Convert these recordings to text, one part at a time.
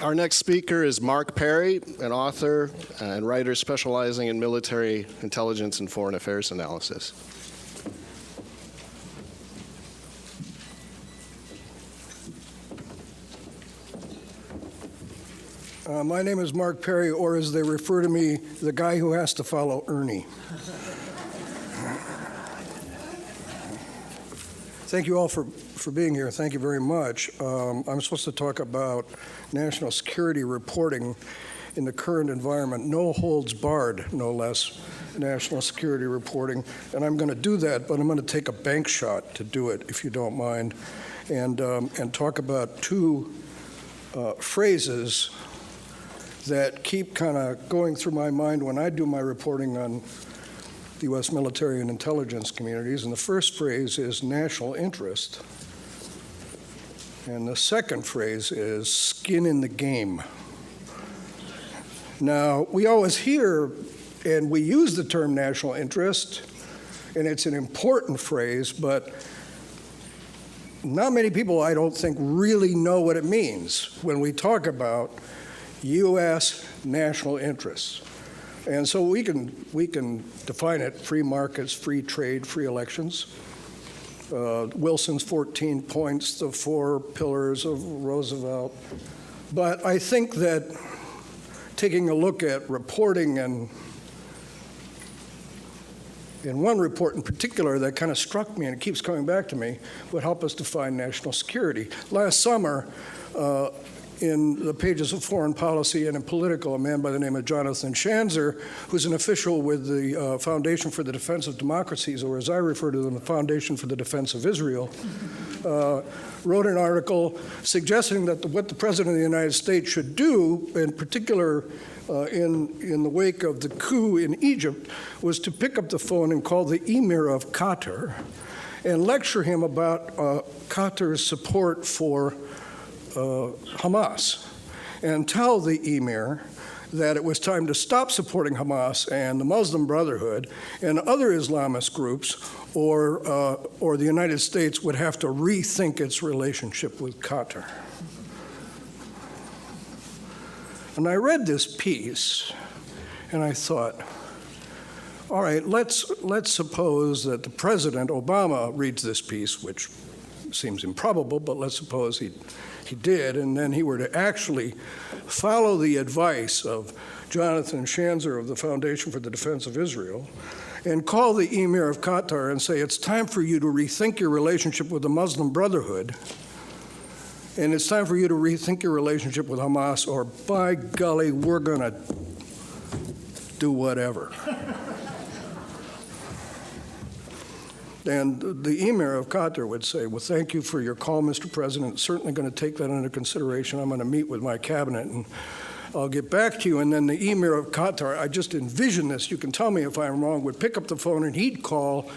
Our next speaker is Mark Perry, an author and writer specializing in military intelligence and foreign affairs analysis. My name is Mark Perry, or as they refer to me, the guy who has to follow Ernie. Thank you all for being here. Thank you very much. I'm supposed to talk about national security reporting in the current environment, no holds barred, no less, national security reporting. And I'm going to do that, but I'm going to take a bank shot to do it, if you don't mind, and talk about two phrases that keep kind of going through my mind when I do my reporting on the U.S. military and intelligence communities. And the first phrase is national interest. And the second phrase is skin in the game. Now, we always hear and we use the term national interest, and it's an important phrase, but not many people, I don't think, really know what it means when we talk about U.S. national interests. And so we can define it: free markets, free trade, free elections. Wilson's 14 points, the 4 pillars of Roosevelt. But I think that taking a look at reporting, and in one report in particular that kind of struck me and it keeps coming back to me, would help us define national security. Last summer, in the pages of Foreign Policy and in Political, a man by the name of Jonathan Schanzer, who's an official with the Foundation for the Defense of Democracies, or as I refer to them, the Foundation for the Defense of Israel, wrote an article suggesting that what the President of the United States should do, in particular in the wake of the coup in Egypt, was to pick up the phone and call the Emir of Qatar and lecture him about Qatar's support for Hamas, and tell the Emir that it was time to stop supporting Hamas and the Muslim Brotherhood and other Islamist groups, or the United States would have to rethink its relationship with Qatar. And I read this piece, and I thought, all right, let's suppose that the President Obama reads this piece, which seems improbable, but let's suppose he did, and then he were to actually follow the advice of Jonathan Schanzer of the Foundation for the Defense of Israel and call the Emir of Qatar and say, it's time for you to rethink your relationship with the Muslim Brotherhood, and it's time for you to rethink your relationship with Hamas, or by golly, we're going to do whatever. And the Emir of Qatar would say, well, thank you for your call, Mr. President. Certainly going to take that into consideration. I'm going to meet with my cabinet, and I'll get back to you. And then the Emir of Qatar, I just envision this, you can tell me if I'm wrong, would pick up the phone and he'd call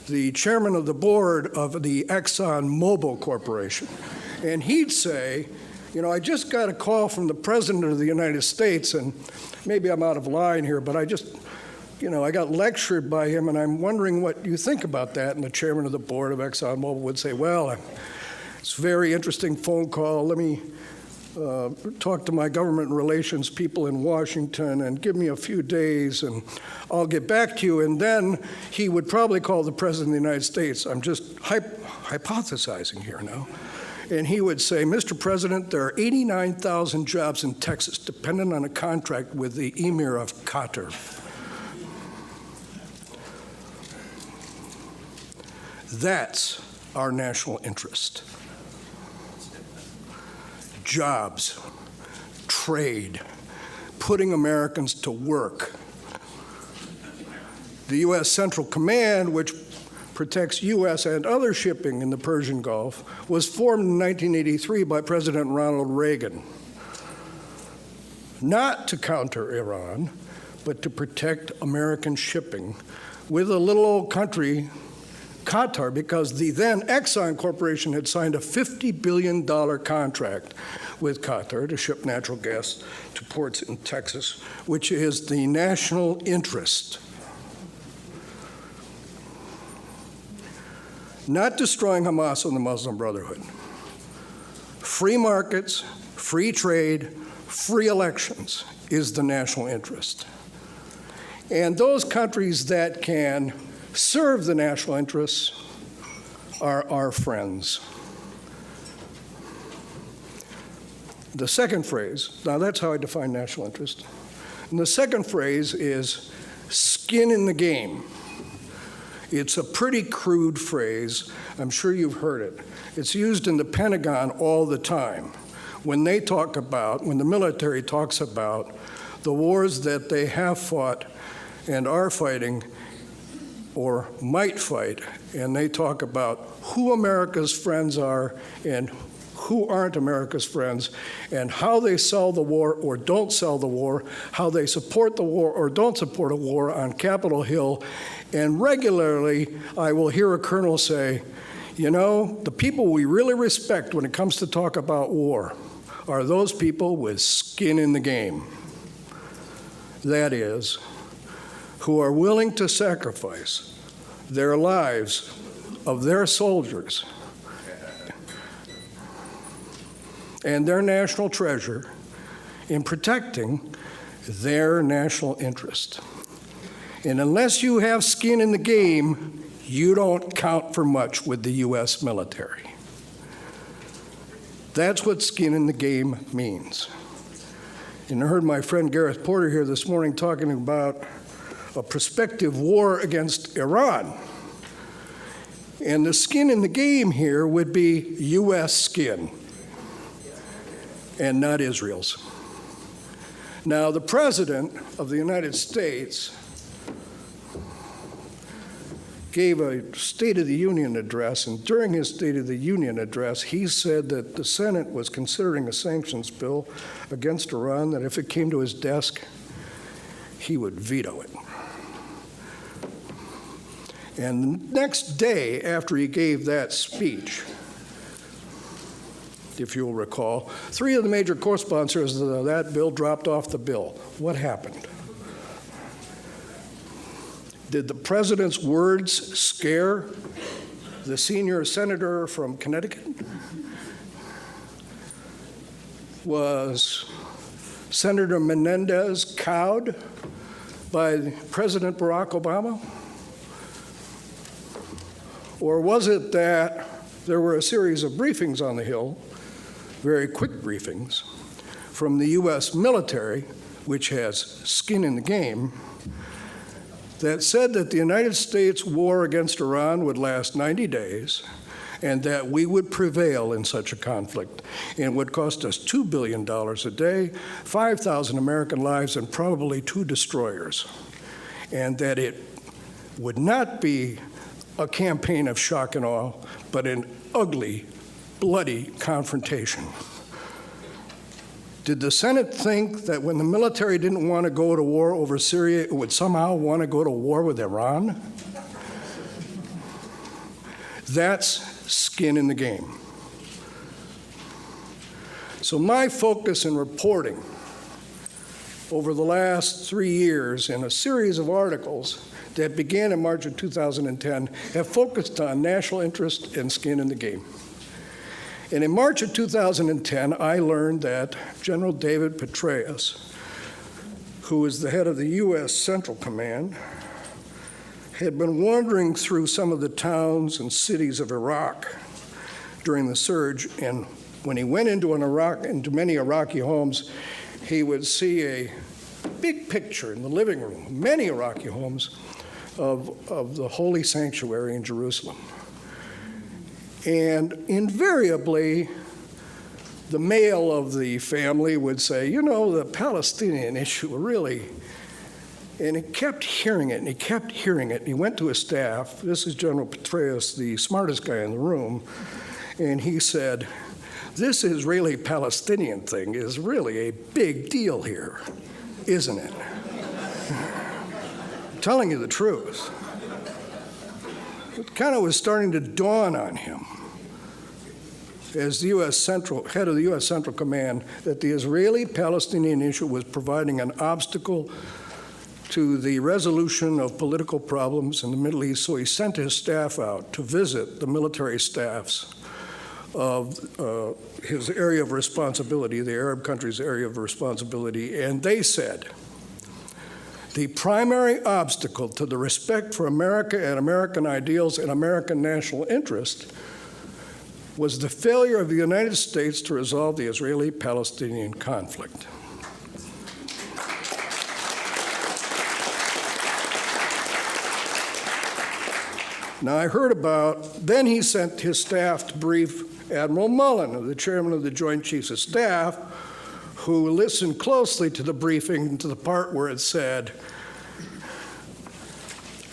the chairman of the board of the Exxon Mobil Corporation. And he'd say, you know, I just got a call from the President of the United States, and maybe I'm out of line here, but I got lectured by him, and I'm wondering what you think about that. And the chairman of the board of ExxonMobil would say, well, it's a very interesting phone call. Let me talk to my government relations people in Washington and give me a few days, and I'll get back to you. And then he would probably call the President of the United States. I'm just hypothesizing here now. And he would say, Mr. President, there are 89,000 jobs in Texas dependent on a contract with the Emir of Qatar. That's our national interest. Jobs, trade, putting Americans to work. The U.S. Central Command, which protects U.S. and other shipping in the Persian Gulf, was formed in 1983 by President Ronald Reagan, not to counter Iran, but to protect American shipping with a little old country, Qatar, because the then Exxon Corporation had signed a $50 billion contract with Qatar to ship natural gas to ports in Texas, which is the national interest. Not destroying Hamas and the Muslim Brotherhood. Free markets, free trade, free elections is the national interest. And those countries that can serve the national interests are our friends. The second phrase, now that's how I define national interest. And the second phrase is skin in the game. It's a pretty crude phrase. I'm sure you've heard it. It's used in the Pentagon all the time when they talk about, when the military talks about the wars that they have fought and are fighting or might fight, and they talk about who America's friends are and who aren't America's friends, and how they sell the war or don't sell the war, how they support the war or don't support a war on Capitol Hill. And regularly, I will hear a colonel say, you know, the people we really respect when it comes to talk about war are those people with skin in the game. That is, who are willing to sacrifice their lives of their soldiers and their national treasure in protecting their national interest. And unless you have skin in the game, you don't count for much with the U.S. military. That's what skin in the game means. And I heard my friend Gareth Porter here this morning talking about a prospective war against Iran. And the skin in the game here would be U.S. skin and not Israel's. Now, the President of the United States gave a State of the Union address, and during his State of the Union address, he said that the Senate was considering a sanctions bill against Iran, that if it came to his desk, he would veto it. And the next day after he gave that speech, if you'll recall, 3 of the major co-sponsors of that bill dropped off the bill. What happened? Did the president's words scare the senior senator from Connecticut? Was Senator Menendez cowed by President Barack Obama? Or was it that there were a series of briefings on the Hill, very quick briefings, from the U.S. military, which has skin in the game, that said that the United States war against Iran would last 90 days and that we would prevail in such a conflict and would cost us $2 billion a day, 5,000 American lives, and probably 2 destroyers, and that it would not be a campaign of shock and awe, but an ugly, bloody confrontation. Did the Senate think that when the military didn't want to go to war over Syria, it would somehow want to go to war with Iran? That's skin in the game. So my focus in reporting over the last 3 years in a series of articles that began in March of 2010 have focused on national interest and skin in the game. And in March of 2010, I learned that General David Petraeus, who is the head of the U.S. Central Command, had been wandering through some of the towns and cities of Iraq during the surge, and when he went into many Iraqi homes, he would see a big picture in the living room, many Iraqi homes, of the holy sanctuary in Jerusalem. And invariably, the male of the family would say, you know, the Palestinian issue really, and he kept hearing it, and he kept hearing it. He went to his staff. This is General Petraeus, the smartest guy in the room, and he said, this Israeli-Palestinian thing is really a big deal here, isn't it? I'm telling you the truth. It kind of was starting to dawn on him as the head of the U.S. Central Command that the Israeli-Palestinian issue was providing an obstacle to the resolution of political problems in the Middle East, so he sent his staff out to visit the military staffs of his area of responsibility, the Arab country's area of responsibility, and they said, the primary obstacle to the respect for America and American ideals and American national interest was the failure of the United States to resolve the Israeli-Palestinian conflict. Now, I heard about, then he sent his staff to brief Admiral Mullen, the chairman of the Joint Chiefs of Staff, who listened closely to the briefing, to the part where it said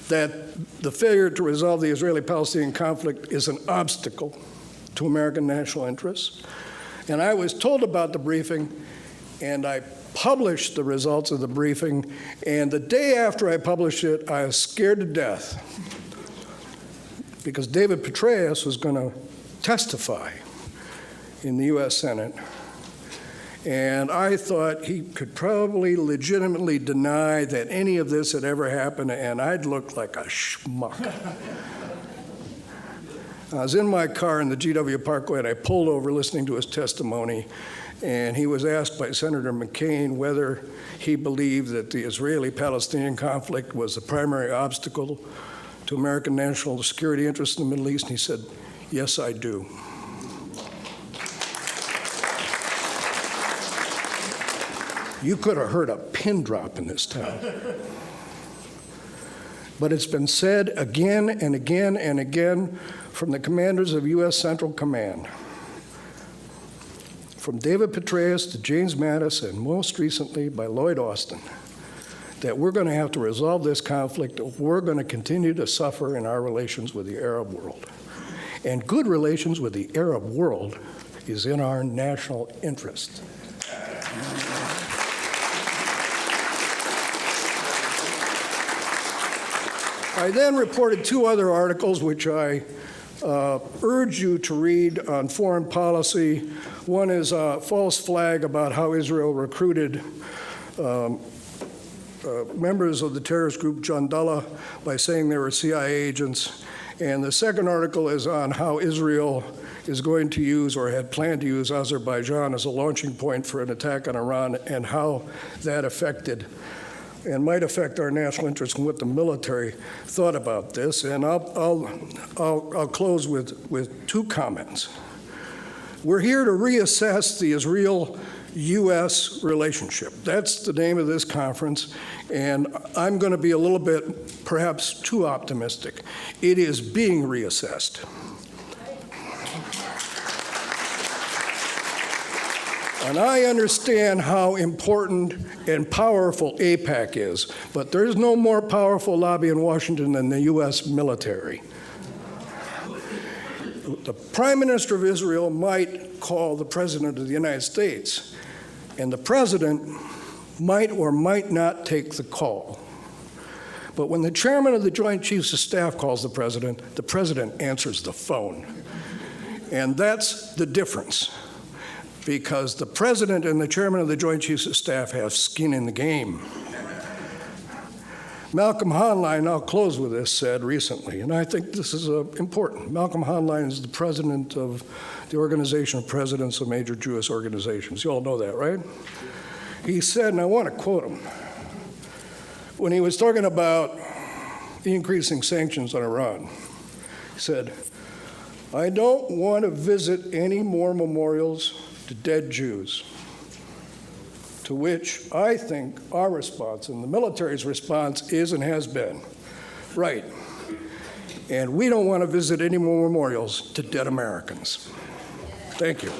that the failure to resolve the Israeli-Palestinian conflict is an obstacle to American national interests. And I was told about the briefing, and I published the results of the briefing, and the day after I published it, I was scared to death because David Petraeus was going to testify in the U.S. Senate, and I thought he could probably legitimately deny that any of this had ever happened, and I'd look like a schmuck. I was in my car in the GW Parkway, and I pulled over listening to his testimony, and he was asked by Senator McCain whether he believed that the Israeli-Palestinian conflict was the primary obstacle to American national security interests in the Middle East, and he said, yes, I do. You could have heard a pin drop in this town. But it's been said again and again and again from the commanders of U.S. Central Command, from David Petraeus to James Mattis, and most recently by Lloyd Austin, that we're going to have to resolve this conflict if we're going to continue to suffer in our relations with the Arab world. And good relations with the Arab world is in our national interest. I then reported two other articles which I urge you to read on foreign policy. One is a false flag about how Israel recruited members of the terrorist group Jandallah by saying they were CIA agents. And the second article is on how Israel is going to use or had planned to use Azerbaijan as a launching point for an attack on Iran and how that affected and might affect our national interests and what the military thought about this. And I'll close with two comments. We're here to reassess the Israel-U.S. relationship. That's the name of this conference, and I'm going to be a little bit perhaps too optimistic. It is being reassessed. And I understand how important and powerful AIPAC is, but there's no more powerful lobby in Washington than the U.S. military. The Prime Minister of Israel might call the President of the United States, and the President might or might not take the call. But when the Chairman of the Joint Chiefs of Staff calls the President answers the phone. And that's the difference, because the President and the Chairman of the Joint Chiefs of Staff have skin in the game. Malcolm Honline, I'll close with this, said recently, and I think this is important. Malcolm Honline is the president of the Organization of Presidents of Major Jewish Organizations. You all know that, right? He said, and I want to quote him, when he was talking about the increasing sanctions on Iran, he said, I don't want to visit any more memorials to dead Jews, to which I think our response and the military's response is and has been, right. And we don't want to visit any more memorials to dead Americans. Thank you.